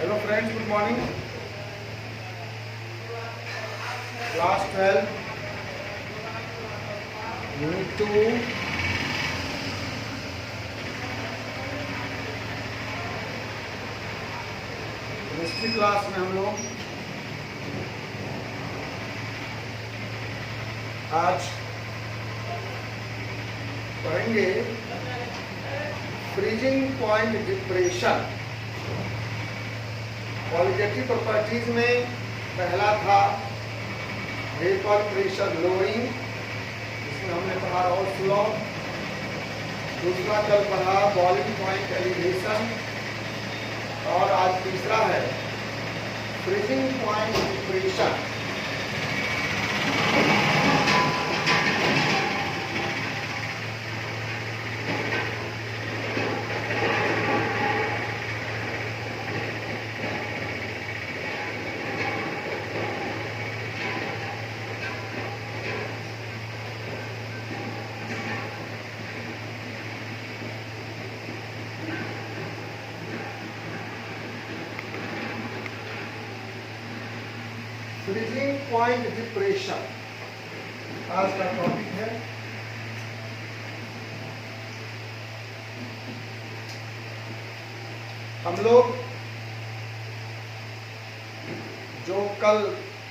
Hello friends, good morning. Class 12, Unit 2. History class में हम लोग आज पढ़ेंगे freezing point depression. Qualitative properties में पहला था वेपर प्रेशर लोइंग, जिसमें हमने पढ़ा रॉल्स लॉ। दूसरा कल पढ़ा बॉइलिंग पॉइंट एलिवेशन, और आज तीसरा है freezing point depression. Freezing point depression आज का टॉपिक है। हम लोग जो कल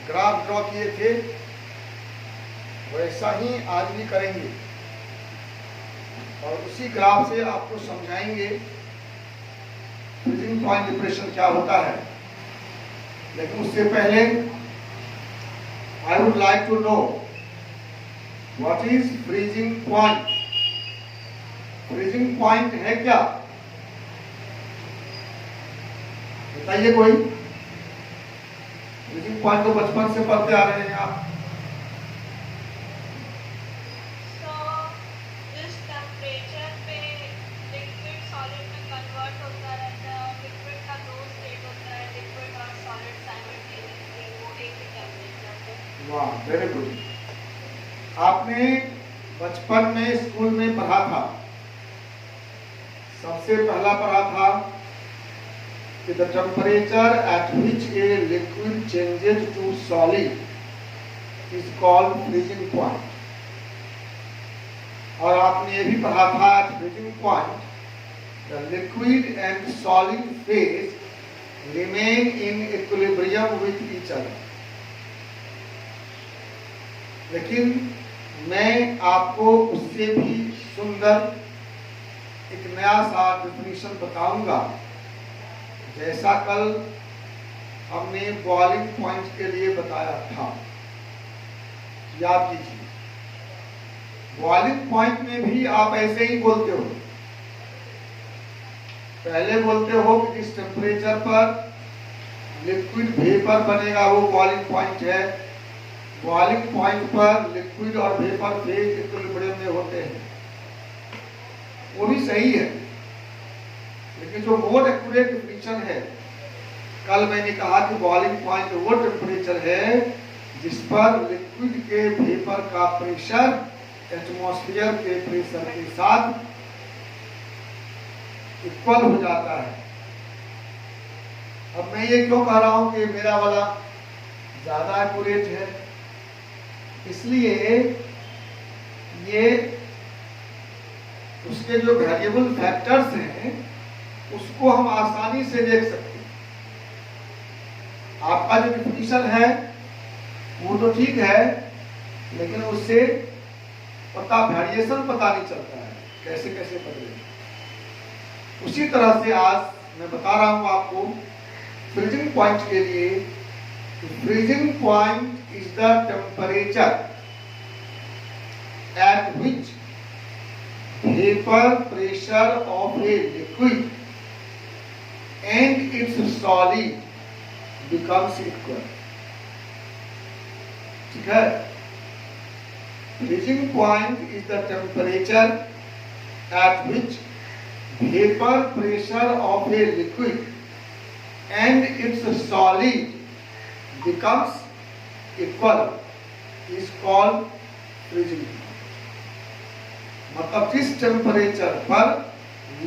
ग्राफ ड्रॉ किए थे वैसा ही आज भी करेंगे, और उसी ग्राफ से आपको समझाएंगे फ्रीजिंग पॉइंट डिप्रेशन क्या होता है। लेकिन उससे पहले I would like to know what is freezing point. Freezing point है क्या, बताइए कोई। फ्रीजिंग पॉइंट तो बचपन से पढ़ते आ रहे हैं आप। जिस टेम्परेचर पे लिक्विड सॉलिड में कन्वर्ट होता रहता है, और लिक्विड का दो स्टेट होता है, लिक्विड और सॉलिड साइमल्टेनियसली, वो एक ही टेम्परेचर पे। वाह, वेरी गुड। आपने बचपन में स्कूल में पढ़ा था, सबसे पहला पढ़ा था कि the temperature at which a liquid changes to solid is called freezing point. और आपने ये भी पढ़ा था at freezing point the liquid and solid phase remain in equilibrium with each other. लेकिन मैं आपको उससे भी सुंदर एक नया सा डेफिनेशन बताऊंगा, जैसा कल हमने बॉइलिंग पॉइंट के लिए बताया था। याद कीजिए, बॉइलिंग पॉइंट में भी आप ऐसे ही बोलते हो। पहले बोलते हो कि जिस टेम्परेचर पर लिक्विड वेपर बनेगा वो बॉइलिंग पॉइंट है। बॉइलिंग पॉइंट पर लिक्विड और वेपर फेज इक्विलिब्रियम में होते हैं, वो भी सही है। लेकिन जो मोर एक्यूरेट डेफिनेशन है, कल मैंने कहा कि बॉइलिंग पॉइंट वो टेम्परेचर है जिस पर लिक्विड के वेपर का प्रेशर एटमॉस्फेयर के प्रेशर के साथ इक्वल हो जाता है। अब मैं ये क्यों कह रहा हूं कि मेरा वाला ज्यादा एक्यूरेट है, इसलिए ये उसके जो वेरिएबल फैक्टर्स हैं उसको हम आसानी से देख सकते हैं। आपका जो डिफिनीशन है वो तो ठीक है, लेकिन उससे वेरिएशन पता नहीं चलता है, कैसे कैसे बदले। उसी तरह से आज मैं बता रहा हूं आपको फ्रीजिंग पॉइंट के लिए। Freezing point is the temperature at which vapor pressure of a liquid and its solid becomes equal. ठीक है? Freezing point is the temperature at which vapor pressure of a liquid and its solid becomes equal is called freezing. मतलब जिस temperature पर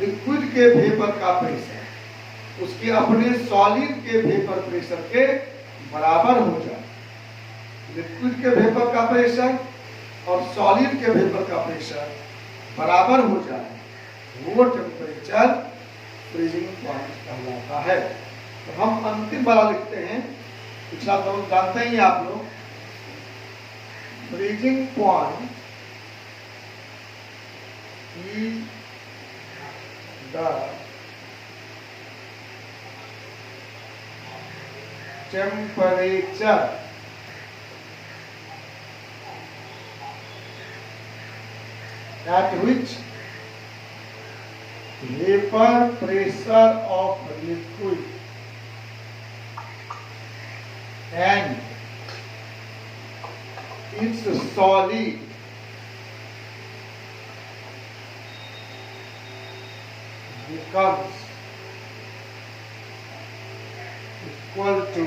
liquid के vapour का pressure उसके अपने solid के वेपर प्रेशर के बराबर हो जाए। लिक्विड के वेपर का प्रेशर और सॉलिड के वेपर का प्रेशर बराबर हो जाए, वो टेम्परेचर फ्रीजिंग पॉइंट कहलाता है। तो हम अंतिम वाला लिखते हैं, पिछला तो जानते ही आप लोग। Freezing point is the temperature at which vapor pressure of liquid and its solid becomes equal to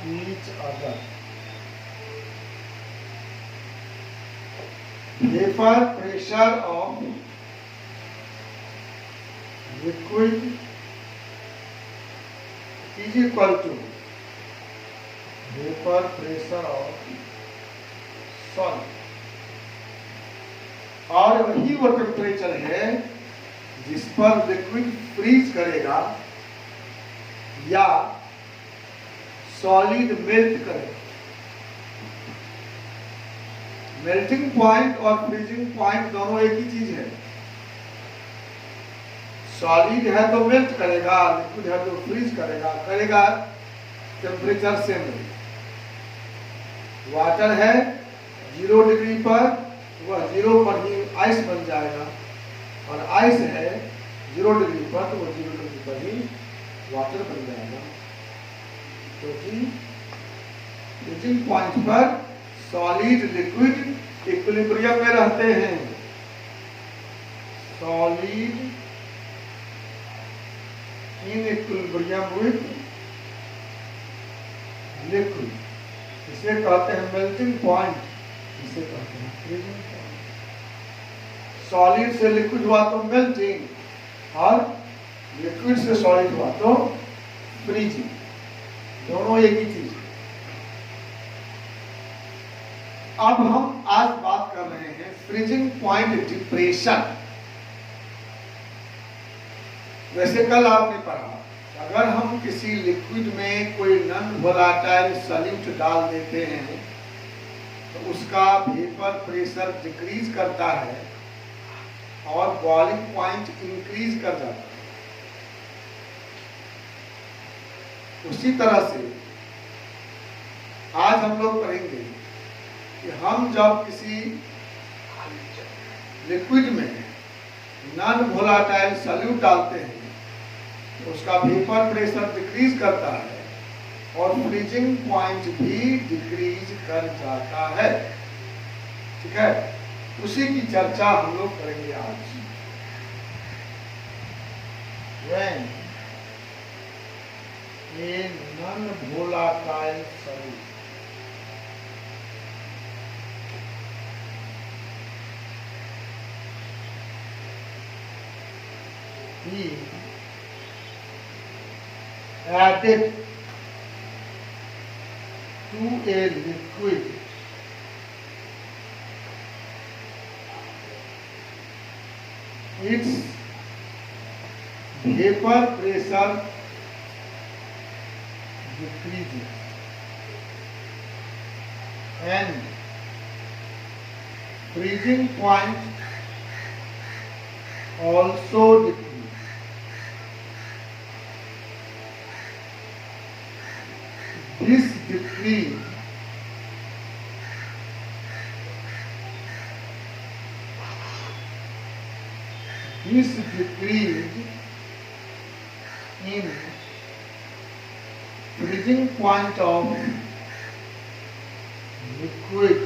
each other. Vapor pressure of liquid is equal to vapor pressure of solid. और वही वो टेम्परेचर है जिस पर liquid freeze करेगा या solid melt करेगा। Melting point और फ्रीजिंग पॉइंट दोनों एक ही चीज है। सॉलिड है तो मेल्ट करेगा, लिक्विड है तो फ्रीज करेगा टेम्परेचर सेम रहेगा। वाटर है 0 डिग्री पर, वह 0 पर ही आइस बन जाएगा, और आइस है 0 डिग्री पर तो वह 0 डिग्री पर ही वाटर बन जाएगा। क्योंकि फ्रीजिंग पॉइंट पर सॉलिड लिक्विड इक्विलिब्रियम में रहते हैं। Solid in equilibrium with liquid, इसे कहते हैं मेल्टिंग पॉइंट, इसे कहते हैं फ्रीजिंग पॉइंट। सॉलिड से लिक्विड हुआ तो मेल्टिंग, और लिक्विड से सॉलिड हुआ तो फ्रीजिंग, दोनों एक ही चीज है। अब हम आज बात कर रहे हैं फ्रीजिंग पॉइंट डिप्रेशन। वैसे कल आपने पढ़ा, अगर हम किसी लिक्विड में कोई नॉन वोलेटाइल सॉल्यूट डाल देते हैं तो उसका वेपर प्रेशर डिक्रीज करता है और बॉइलिंग पॉइंट इंक्रीज कर जाता है। उसी तरह से आज हम लोग पढ़ेंगे कि हम जब किसी लिक्विड में नॉन वोलेटाइल सॉल्यूट डालते हैं तो उसका वेपर प्रेशर डिक्रीज करता है और फ्रीजिंग पॉइंट भी डिक्रीज कर जाता है। ठीक है, उसी की चर्चा हम लोग करेंगे आज। When a non-volatile solute is added to a liquid, its vapor pressure decreases and freezing point also decreases. This decrease in freezing point of liquid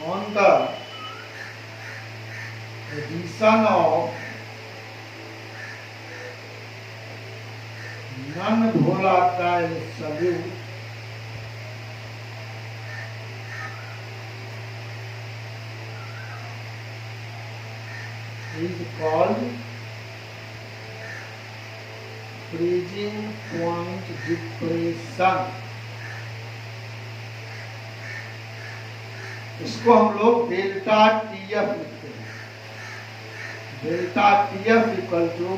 on the addition of non-volatile solute is called freezing point depression, इसको हम लोग delta TF लिखते हैं। Delta TF equal to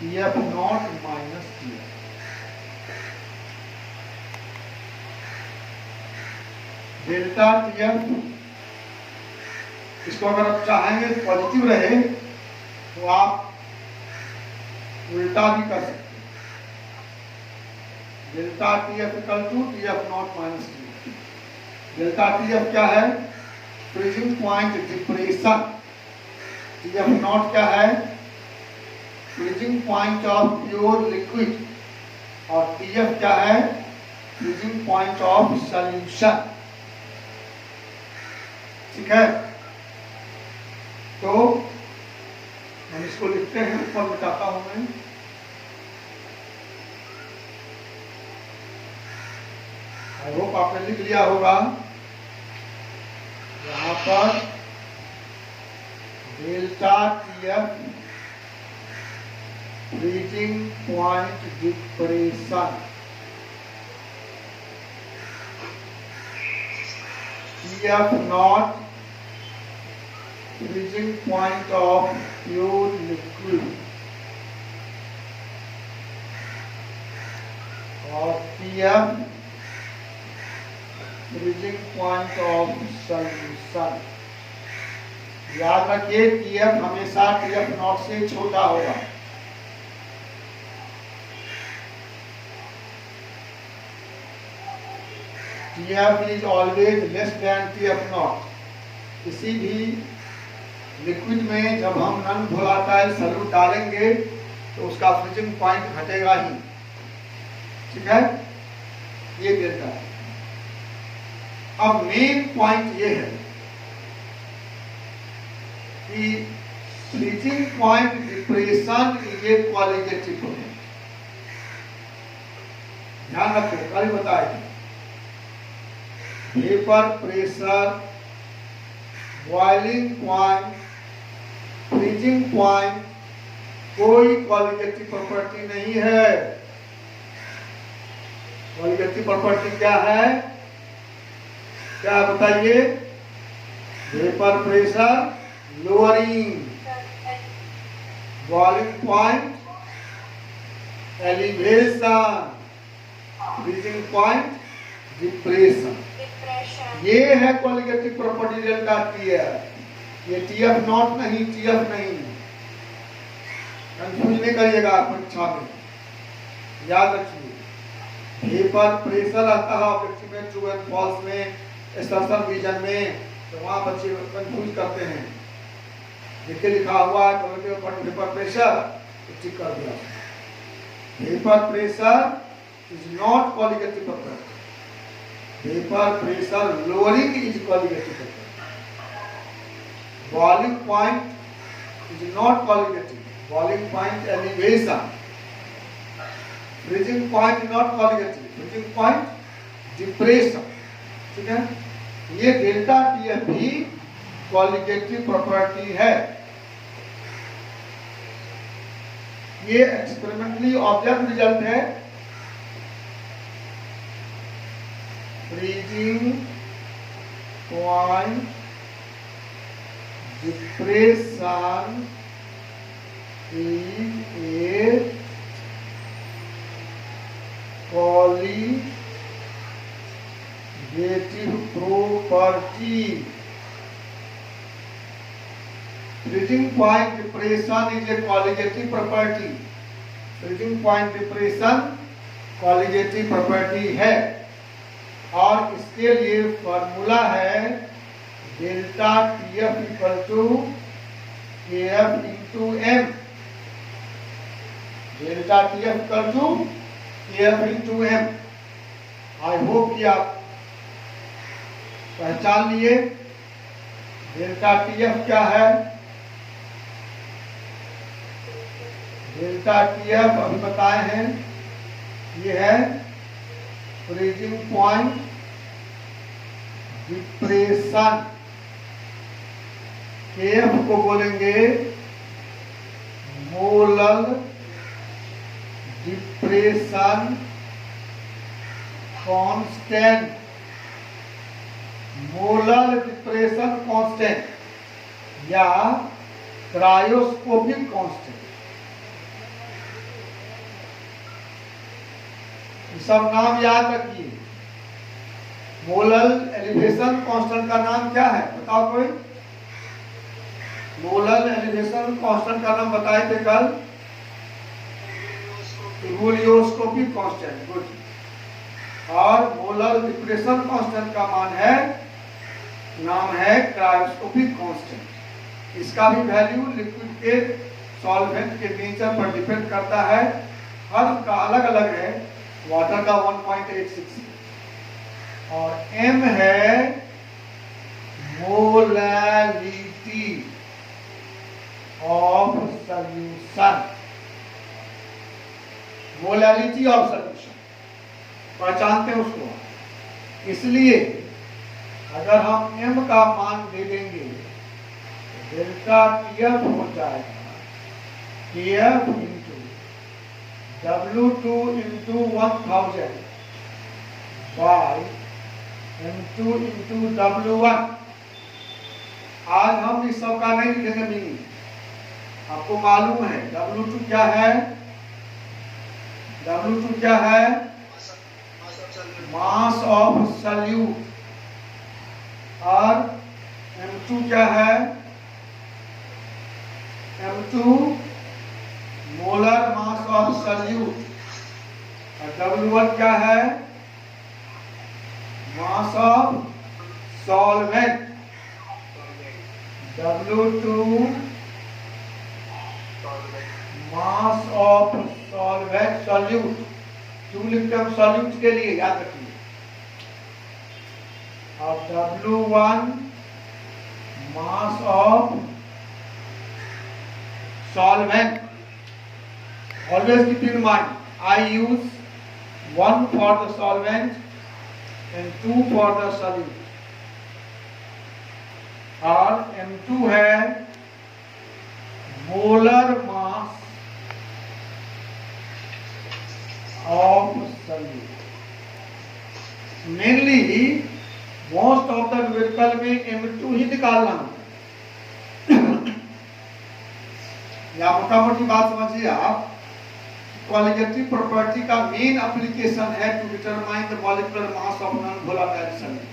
TF not minus TF. Delta TF, इसको अगर आप चाहेंगे positive रहे तो आप उल्टा भी कर सकते हैं। Delta TF equal to TF not minus TF. Delta TF क्या है? Freezing point depression. TF not क्या है? Freezing point of pure liquid. और टीएफ क्या है? Freezing point of solution. ठीक है, तो हम इसको लिखते हैं, ऊपर मिटाता हूं मैं। आई होप आपने लिख लिया होगा। यहाँ पर delta Tf freezing point depression, TF nought freezing point of pure liquid, और Tf freezing point of solution. याद रखिए टीएफ हमेशा टीएफ नॉट से छोटा होगा। Tf is always less than Tf nought. किसी भी लिक्विड में जब हम नॉन वोलेटाइल सॉल्यूट डालेंगे तो उसका फ्रीजिंग पॉइंट घटेगा ही। ठीक है, ये डेल्टा है। अब मेन पॉइंट ये है कि freezing point depression is a qualitative process. ध्यान रखो, कल बताए vapour pressure, boiling point, freezing point कोई क्वालिटेटिव प्रॉपर्टी नहीं है। क्वालिटेटिव प्रॉपर्टी क्या है? क्या बताइए? Vapour pressure lowering, boiling point elevation, freezing point depression. ये है क्वालिटेटिव प्रॉपर्टी डेल्टा टीएफ। ये टीएफ नॉट नहीं, टीएफ नहीं। कंफ्यूज नहीं करिएगा परीक्षा में, याद रखिए। वेपर प्रेशर आता है ऑब्जेक्टिव में, ट्रू एंड फॉल्स में, एसर्शन रीजन में, तो वहां बच्चे कंफ्यूज करते हैं। देखिए लिखा हुआ है वेपर प्रेशर, ठीक कर दिया। Vapour pressure is not qualitative property. Vapour pressure lowering is qualitative property. Boiling point is not qualitative. Boiling point elevation, freezing point not qualitative, freezing point depression. ठीक है, ये डेल्टा टीएफ भी qualitative property है। ये experimentally observe result है। Freezing point depression is a qualitative property. Freezing point depression is a qualitative property. Freezing point depression qualitative property है, और इसके लिए फॉर्मूला है delta TF equal to KF into M. Delta TF equal to KF into M. I hope कि आप पहचान लिए delta TF क्या है। डेल्टा टीएफ अभी बताए हैं, ये है फ्रीजिंग पॉइंट डिप्रेशन। केएफ को बोलेंगे molar depression constant, molar depression constant या क्रायोस्कोपिक कांस्टेंट, ये सब नाम याद रखिए। मोलर एलिवेशन कांस्टेंट का नाम क्या है, बताओ कोई। मोलर एलिवेशन कांस्टेंट का नाम बताए थे कल, वोलियोस्कोपिक कांस्टेंट, गुड। और मोलर डिप्रेशन कांस्टेंट का नाम है क्रायोस्कोपिक कांस्टेंट। इसका भी वैल्यू लिक्विड के सॉल्वेंट के नेचर पर डिपेंड करता है, हर का अलग अलग है। वाटर का 1.86 और m है molality of solution, molality of solution पहचानते हैं उसको। इसलिए अगर हम m का मान दे देंगे तो डेल्टा TF हो जाएगा TF into W2 into 1000 by M2 into W1। आज हम इस सब का नहीं लिखेंगे मीनिंग, आपको मालूम है W2 क्या है, W2 क्या है, मास ऑफ सॉल्यूट, और M2 क्या है, M2 molar mass of solute, और W1 क्या है, mass of solvent. W2 mass of solvent, solute, क्यों लिखते हैं सॉल्यूट के लिए, याद रखिए। और W1 mass of solvent. Always keep in mind, I use 1 for the solvent and 2 for the solute. और M2 है molar mass of solute. Mainly most of the numerical में M2 ही निकालना होता है। या मोटा मोटी बात समझिए आप, क्वालिटेटिव प्रॉपर्टी का मेन एप्लीकेशन है to determine the molecular mass of non volatile solute.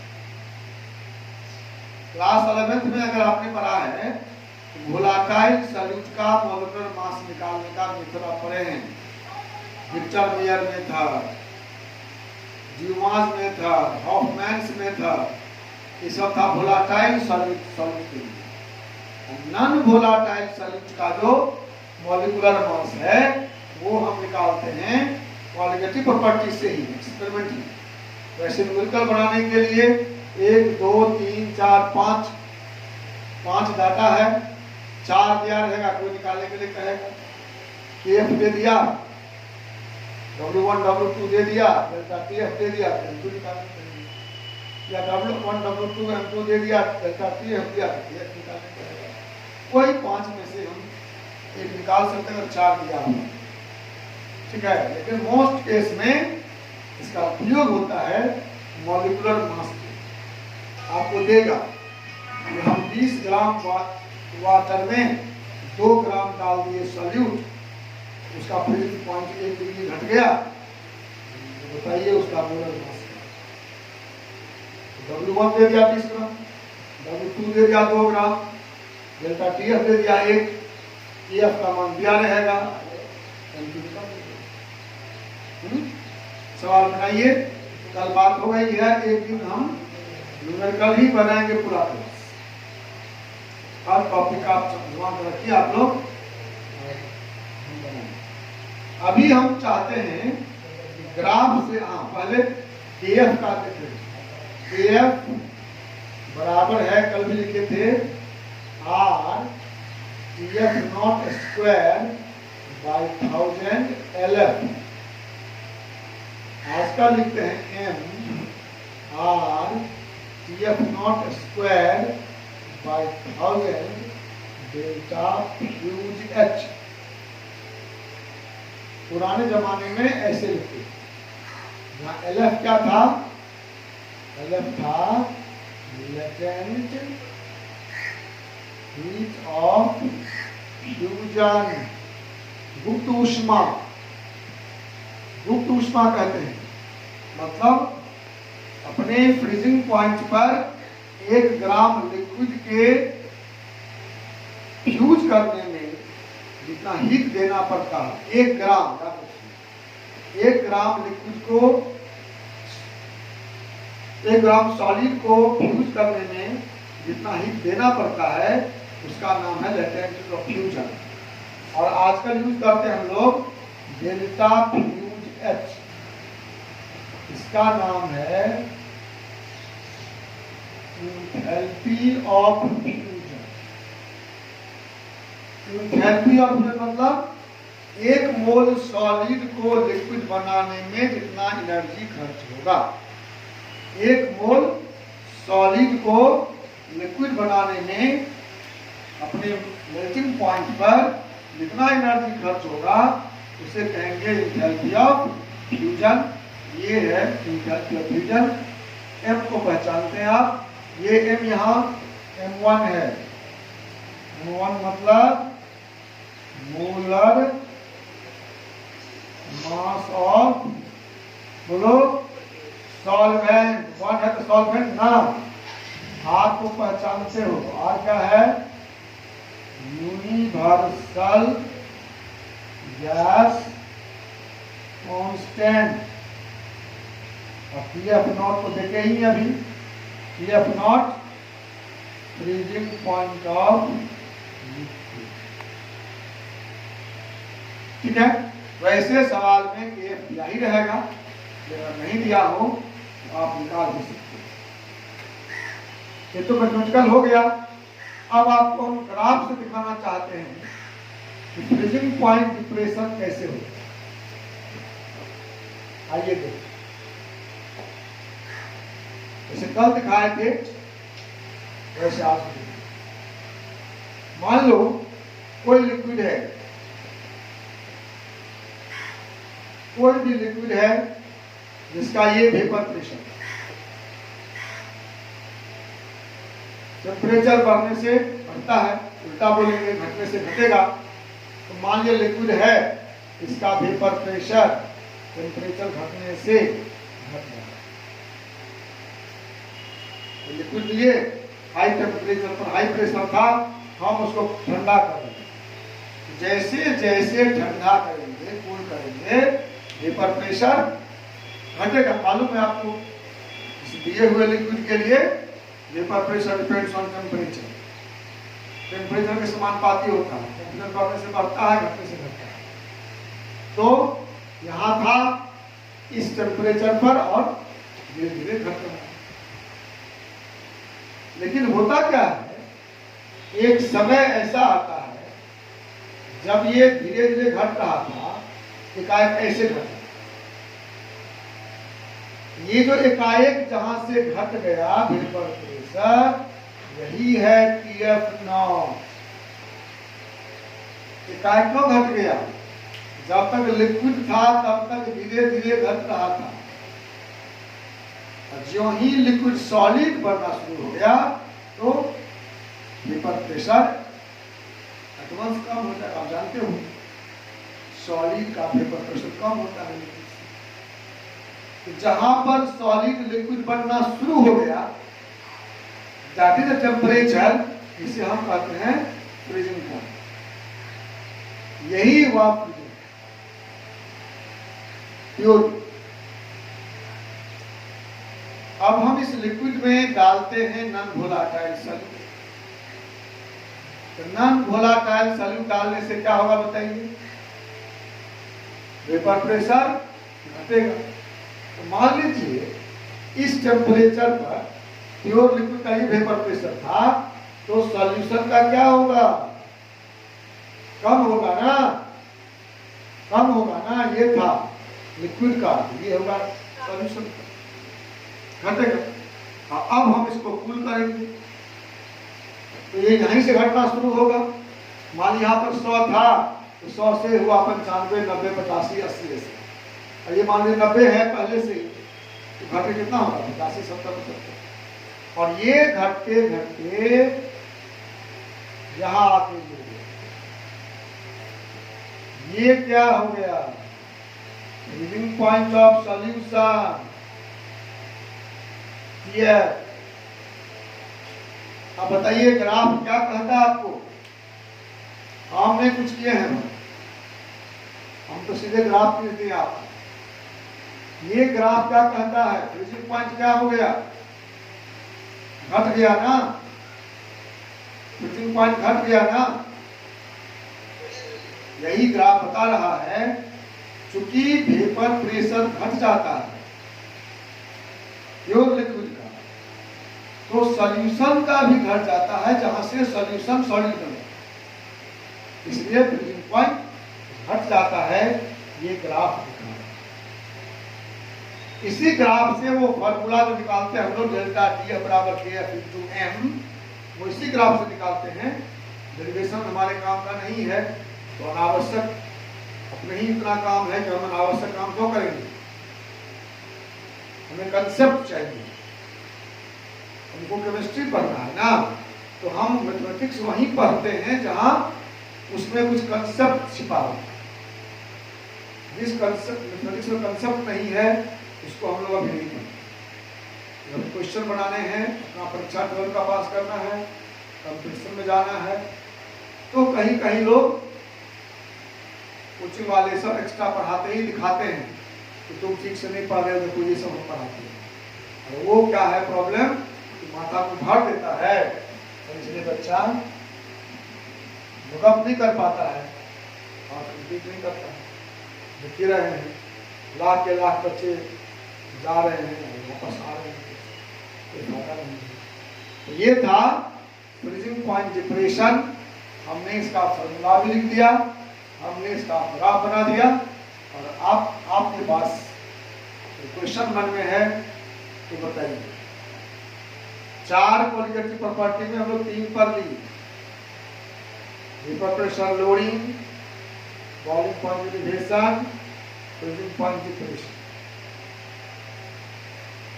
Class 11th में अगर आपने पढ़ा है वोलेटाइल सॉल्यूट का मॉलिक्यूलर मास निकालने का मेथड आप पढ़े हैं, Victor Meyer method, Dumas method, Hofmann's method, ये सब था वोलेटाइल सॉल्यूट के लिए। नॉन वोलेटाइल सॉल्यूट का जो मॉलिक्यूलर मास है वो हम निकालते हैं क्वालिटेटिव प्रॉपर्टी से ही, एक्सपेरिमेंटली। वैसे न्यूमेरिकल बनाने के लिए 1 2 3 4 5 डाटा है, 4 दिया रहेगा, कोई निकालने के लिए कहेगा, KF दे दिया, W1 W2 दे दिया, डेल्टा TF दे दिया, M2 निकालने के लिए, या W1 W2 M2 दे दिया, डेल्टा TF दिया, TF निकालने के लिए। कोई 5 में से हम एक निकाल सकते हैं, 4 दिया हुआ, ठीक है। लेकिन मोस्ट केस में इसका उपयोग होता है मॉलिक्यूलर मास के। आपको देगा कि हम 20 ग्राम वाटर में 2 ग्राम डाल दिए सॉल्यूट, उसका फ्रीजिंग पॉइंट 1 डिग्री घट गया, तो बताइए उसका मोलर मास क्या। W1 दे दिया 20 ग्राम, W2 दे दिया 2 ग्राम, डेल्टा TF दे दिया 1, TF का मान दिया रहेगा, सवाल बनाइए। कल बात हो गई है, एक दिन हम न्यूमेरिकल ही बनाएंगे पूरा क्लास। हर टॉपिक आप ध्यान रखिए आप लोग। अभी हम चाहते हैं ग्राफ से, पहले KF का देखें। KF बराबर है, कल भी लिखे थे, R TF not square by 1000 LF। आज का लिखते हैं M R TF not square by 1000 delta fuse H। पुराने जमाने में ऐसे लिखते थे। यहाँ LF क्या था? LF था लेटेंट हीट ऑफ फ्यूजन, गुप्त ऊष्मा, गुप्त ऊष्मा कहते हैं। मतलब अपने फ्रीजिंग पॉइंट पर 1 ग्राम लिक्विड के फ्यूज करने में जितना हीट देना पड़ता है, 1 ग्राम, 1 ग्राम लिक्विड को, 1 ग्राम सॉलिड को फ्यूज करने में जितना हीट देना पड़ता है उसका नाम है लेटेंट हीट ऑफ फ्यूजन। और आजकल यूज करते हैं हम लोग डेल्टा फ्यूज H, इसका नाम है enthalpy of fusion. Enthalpy of fusion मतलब 1 मोल सॉलिड को लिक्विड बनाने में जितना एनर्जी खर्च होगा, 1 मोल सॉलिड को लिक्विड बनाने में अपने मेल्टिंग पॉइंट पर जितना एनर्जी खर्च होगा उसे कहेंगे एंथैल्पी ऑफ फ्यूजन। ये है एंथैल्पी ऑफ फ्यूजन। M को पहचानते हैं आप, ये M यहाँ M1 है। M1 मतलब मोलर मास ऑफ, बोलो, सॉल्वेंट। 1 है तो सॉल्वेंट ना। R को पहचानते हो, R क्या है? Universal gas constant. और PF0 को देखे ही अभी, PF0 freezing point of liquid. ठीक है, वैसे सवाल में KF दिया ही रहेगा, अगर नहीं दिया हो तो आप निकाल भी सकते हैं। ये तो मैथमेटिकल हो गया। अब आपको हम ग्राफ से दिखाना चाहते हैं कि फ्रीजिंग पॉइंट डिप्रेशन कैसे हो। आइए देखिए, जैसे कल दिखाए थे वैसे आज भी। मान लो कोई लिक्विड है, कोई भी लिक्विड है जिसका ये वेपर प्रेशर, टेम्परेचर बढ़ने से बढ़ता है, उल्टा बोलेंगे घटने से घटेगा। तो मान लिया लिक्विड है, इसका वेपर प्रेशर टेम्परेचर घटने से घट गया। लिक्विड लिए हाई टेम्परेचर पर हाई प्रेशर था, हम उसको ठंडा कर देंगे। जैसे जैसे ठंडा करेंगे, कूल करेंगे, वेपर प्रेशर घटेगा। मालूम है आपको, इस दिए हुए लिक्विड के लिए vapour pressure depends on temperature, temperature के समानुपाती होता है। टेम्परेचर बढ़ने से बढ़ता है, घटने से घटता है। तो यहाँ था इस टेम्परेचर पर और धीरे धीरे घट रहा है। लेकिन होता क्या है, एक समय ऐसा आता है जब ये धीरे धीरे घट रहा था, एकाएक ऐसे घटा। ये जो एकाएक जहां से घट गया वेपर प्रेशर, यही है TF0। एकाएक क्यों घट गया? जब तक लिक्विड था तब तक धीरे धीरे घट रहा था। जो ही लिक्विड सॉलिड बनना शुरू हो गया तो वेपर प्रेशर एडवांस कम होता है। आप जानते हो सॉलिड का वेपर प्रेशर कम होता है। तो जहां पर सॉलिड लिक्विड बनना शुरू हो गया, दैट इज द टेम्परेचर, इसे हम कहते हैं फ्रीजिंग पॉइंट। यही हुआ फ्रीजिंग प्योर। अब हम इस लिक्विड में डालते हैं नॉन वोलाटाइल सॉल्यूट। तो नॉन वोलाटाइल सॉल्यूट डालने से क्या होगा बताइए? वेपर प्रेशर घटेगा। तो मान लीजिए इस टेम्परेचर पर प्योर लिक्विड का ही वेपर प्रेशर था, तो सॉल्यूशन का क्या होगा? कम होगा ना, कम होगा ना। ये था लिक्विड का, ये होगा सॉल्यूशन घटेगा। अब हम इसको कूल करेंगे तो ये यहीं से घटना शुरू होगा। मान यहाँ पर 100 था, तो 100 से हुआ 95, 90, 85, 80 ऐसे। और ये मान लीजिए 90 है पहले से, तो घट के कितना होगा 85, 70, 75। और ये घटते घटते यहाँ आके गिर गया। ये क्या हो गया, फ्रीजिंग पॉइंट ऑफ सॉल्यूशन। अब बताइए ग्राफ क्या कहता है आपको? हमने कुछ किए हैं, हम तो सीधे ग्राफ लिख दिए आप। ये ग्राफ क्या कहता है, फ्रीजिंग पॉइंट क्या हो गया, घट गया ना, फ्रीजिंग पॉइंट घट गया ना। यही ग्राफ बता रहा है, चूंकि वेपर प्रेशर घट जाता है प्योर लिक्विड का, तो सॉल्यूशन का भी घट जाता है, जहां से सॉल्यूशन सॉलिड बने, इसलिए फ्रीजिंग पॉइंट घट जाता है। ये ग्राफ दिखा है। इसी ग्राफ से वो फॉर्मूला जो निकालते हैं हम लोग, डेल्टा टी बराबर के एफ इंटू एम, वो इसी ग्राफ से निकालते हैं। डेरिवेशन हमारे काम का नहीं है, तो अनावश्यक अपने ही इतना काम है कि हम अनावश्यक काम क्यों करेंगे। हमें कंसेप्ट चाहिए, हमको केमिस्ट्री पढ़ना है ना, तो हम मैथमेटिक्स वहीं पढ़ते हैं जहां उसमें कुछ कंसेप्ट छिपा हो। जिस कंसेप्ट मैथमेटिक्स में कंसेप्ट नहीं है उसको हम लोग अभी नहीं पढ़ते। जब क्वेश्चन बनाने हैं, अपना परीक्षा 12 का पास करना है, कंपटीशन में जाना है, तो कहीं कहीं लोग कोचिंग वाले सब एक्स्ट्रा पढ़ाते ही दिखाते हैं कि तुम ठीक से नहीं पढ़ रहे हो, देखो ये सब हम पढ़ाते हैं। और वो क्या है प्रॉब्लम कि माथा को भर देता है, और इसलिए बच्चा मुकम्मल नहीं कर पाता है और कंप्लीट नहीं करता है। देखिए रहे हैं, लाख के लाख बच्चे जा रहे हैं, वापस आ रहे हैं, कोई फायदा नहीं है। तो ये था फ्रीजिंग पॉइंट डिप्रेशन। हमने इसका फॉर्मूला भी लिख दिया, हमने इसका ग्राफ बना दिया, और आपके पास क्वेश्चन मन में है तो बताइए। 4 क्वालिटेटिव प्रॉपर्टी में हम लोग 3 पर ली, vapour pressure lowering, boiling point elevation, freezing point depression.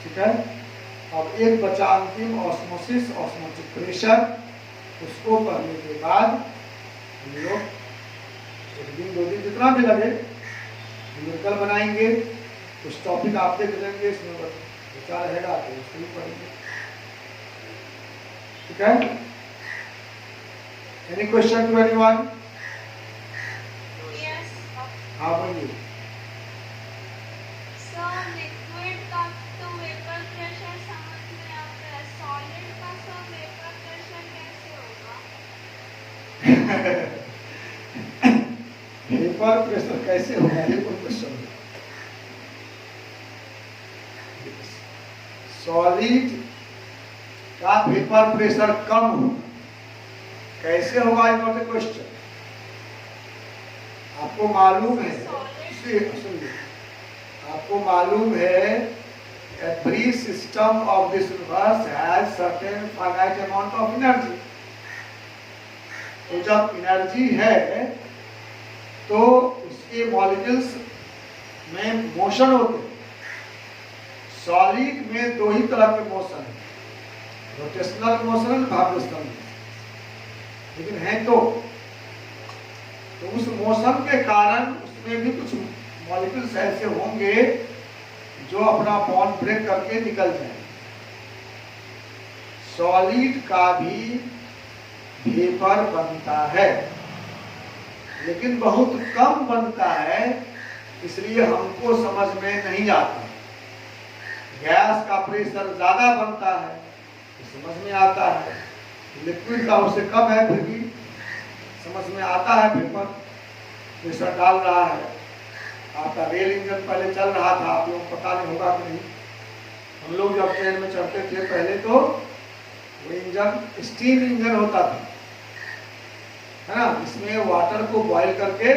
ठीक है। अब एक बचा अंतिम ऑस्मोसिस, ऑस्मोटिक प्रेशर। उसको करने के बाद हम लोग 1 दिन 2 दिन जितना भी लगे न्यूमेरिकल बनाएंगे। कुछ टॉपिक आप देख लेंगे, इसमें बचा रहेगा तो उसको भी पढ़ेंगे। ठीक है। Any question to anyone? Yes. हाँ बोलिए। So liquid का तो वेपर प्रेशर समझ में आता है, सॉलिड का तो वेपर प्रेशर कैसे होगा? वेपर प्रेशर कैसे होगा, ये कोई क्वेश्चन है। सॉलिड का वेपर प्रेशर कम होगा, कैसे होगा, ये क्वेश्चन। आपको मालूम है, सुनिए, आपको मालूम है every system of this universe has certain finite amount of energy। तो जब एनर्जी है तो उसके मॉलिक्यूल्स में मोशन होते हैं। सॉलिड में 2 ही तरह के मोशन है, रोटेशनल मोशन, वाइब्रेशनल मोशन, लेकिन है तो उस मोशन के कारण उसमें भी कुछ मॉलिक्यूल्स ऐसे होंगे जो अपना बॉन्ड ब्रेक करके निकल जाए। सॉलिड का भी वेपर बनता है, लेकिन बहुत कम बनता है, इसलिए हमको समझ में नहीं आता। गैस का प्रेशर ज्यादा बनता है तो समझ में आता है, लिक्विड का उससे कम है फिर भी समझ में आता है। वेपर प्रेशर डाल रहा है। आपका रेल इंजन पहले चल रहा था, आप लोग पता नहीं होगा कि नहीं। हम लोग जब ट्रेन में चढ़ते थे पहले तो वो इंजन स्टीम इंजन होता था, है ना। इसमें वाटर को बॉईल करके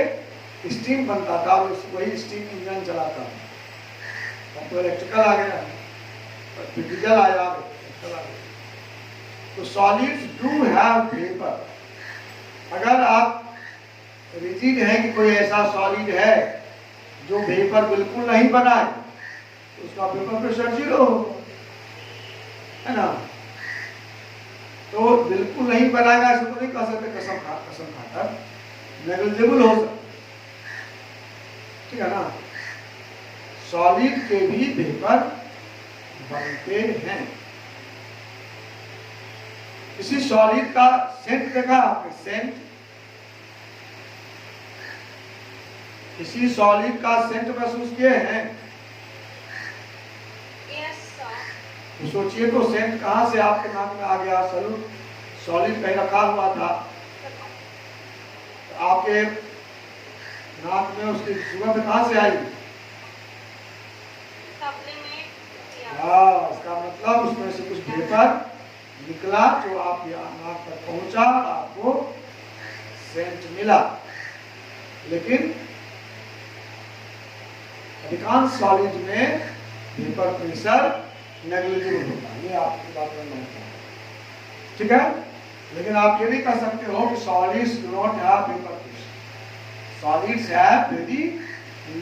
स्टीम बनता था और वही स्टीम इंजन चलाता था। अब तो इलेक्ट्रिकल आ गया, फिर डीजल आया, इलेक्ट्रिकल आ गया। तो सॉलिड्स डू हैव वेपर। अगर आप रिजिड है कि कोई ऐसा सॉलिड है जो वेपर बिल्कुल नहीं बनाए, तो उसका वेपर प्रेशर 0 होगा, है ना। तो बिल्कुल नहीं बनाएगा ऐसा तो नहीं कह सकते, कसम खाकर नेग्लिजिबल हो सकता, ठीक है ना। सॉलिड के भी वेपर बनते हैं। किसी सॉलिड का सेंट देखा आपने, सेंट, किसी सॉलिड का सेंट महसूस किए हैं? Yes sir. तो सोचिए तो सेंट कहां से आपके नाक में आ गया? सॉलिड कहीं रखा हुआ था, तो आपके नाक में उसकी सुगंध कहां से आई? इसका मतलब उसमें से कुछ वेपर निकला जो आपके नाक तक पहुंचा, आपको सेंट मिला। लेकिन अधिकांश सॉलिड में वेपर प्रेशर नेग्लिजिबल होता है, ये आपकी बात में होता है, ठीक है। लेकिन आप ये नहीं कह सकते हो कि solids do not have vapour pressure, solids have very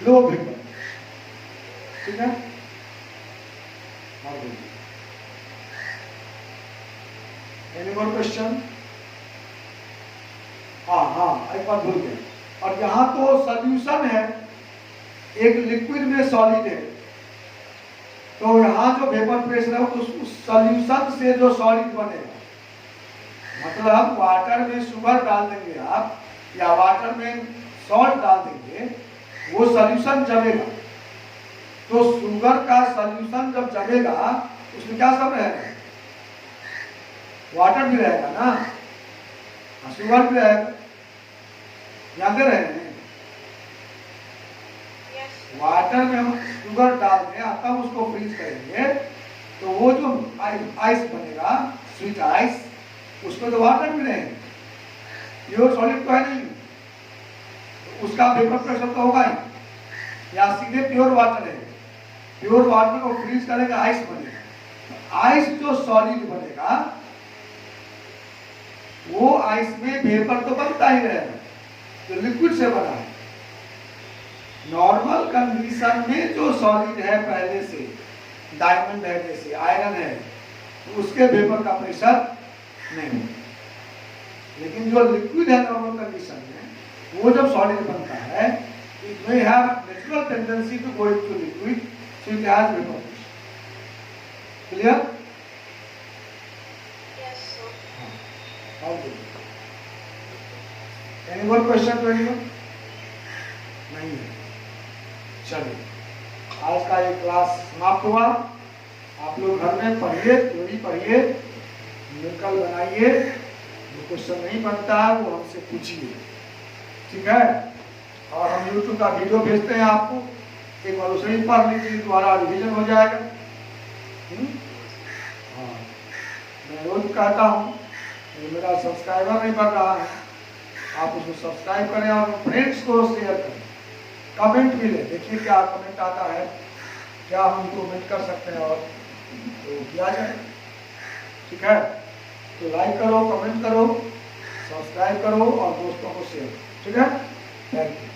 low vapour, ठीक है। Any more question? हाँ, एक बात भूल गए। और यहाँ तो सॉल्यूशन है, एक लिक्विड में सॉलिड है, तो यहाँ जो वेपर प्रेशर है तो उस सॉल्यूशन से जो सॉलिड बनेगा, मतलब वाटर में शुगर डाल देंगे आप या वाटर में सॉल्ट डाल देंगे, वो सॉल्यूशन जमेगा। तो शुगर का सॉल्यूशन जब जमेगा उसमें क्या सब रहेगा? वाटर भी रहेगा ना, शुगर भी रहेगा, याद रहे हैं। वाटर में हम शुगर डाल दें, तब उसको फ्रीज करेंगे, तो वो जो आइस बनेगा, स्वीट आइस, उसमें तो वाटर भी रहेगा, प्योर सॉलिड तो है नहीं, तो उसका वेपर प्रेशर तो होगा ही, या सीधे प्योर वाटर है, प्योर वाटर को फ्रीज करेंगे, आइस बनेगा। आइस जो सॉलिड बनेगा, वो आइस में वेपर तो बनता ही रहेगा, जो लिक्विड से बना है। नॉर्मल कंडीशन में जो सॉलिड है पहले से, डायमंड है जैसे, आयरन है, तो उसके वेपर का प्रेशर नहीं होता। लेकिन जो लिक्विड है नॉर्मल कंडीशन में, वो जब सॉलिड बनता है, it may have natural tendency to go into liquid, so it has vapour pressure. Clear? Yes sir. Okay, any more question to anyone? नहीं है। चलिए, आज का ये क्लास समाप्त हुआ। आप लोग घर में पढ़िए, थ्योरी पढ़िए, न्यूमेरिकल बनाइए, जो क्वेश्चन नहीं बनता है वो हमसे पूछिए, ठीक है। और हम YouTube का वीडियो भेजते हैं आपको, एक बार उसे ही पढ़ लीजिए, दोबारा रिवीजन हो जाएगा। हाँ, मैं रोज कहता हूँ, मेरा सब्सक्राइबर नहीं बढ़ रहा है, आप उसको सब्सक्राइब करें और फ्रेंड्स को शेयर करें, कमेंट भी ले, देखिए क्या कमेंट आता है, क्या हम इम्प्रूवमेंट कर सकते हैं, और तो किया जाए, ठीक है। तो लाइक करो, कमेंट करो, सब्सक्राइब करो और दोस्तों को शेयर, ठीक है। Thank you.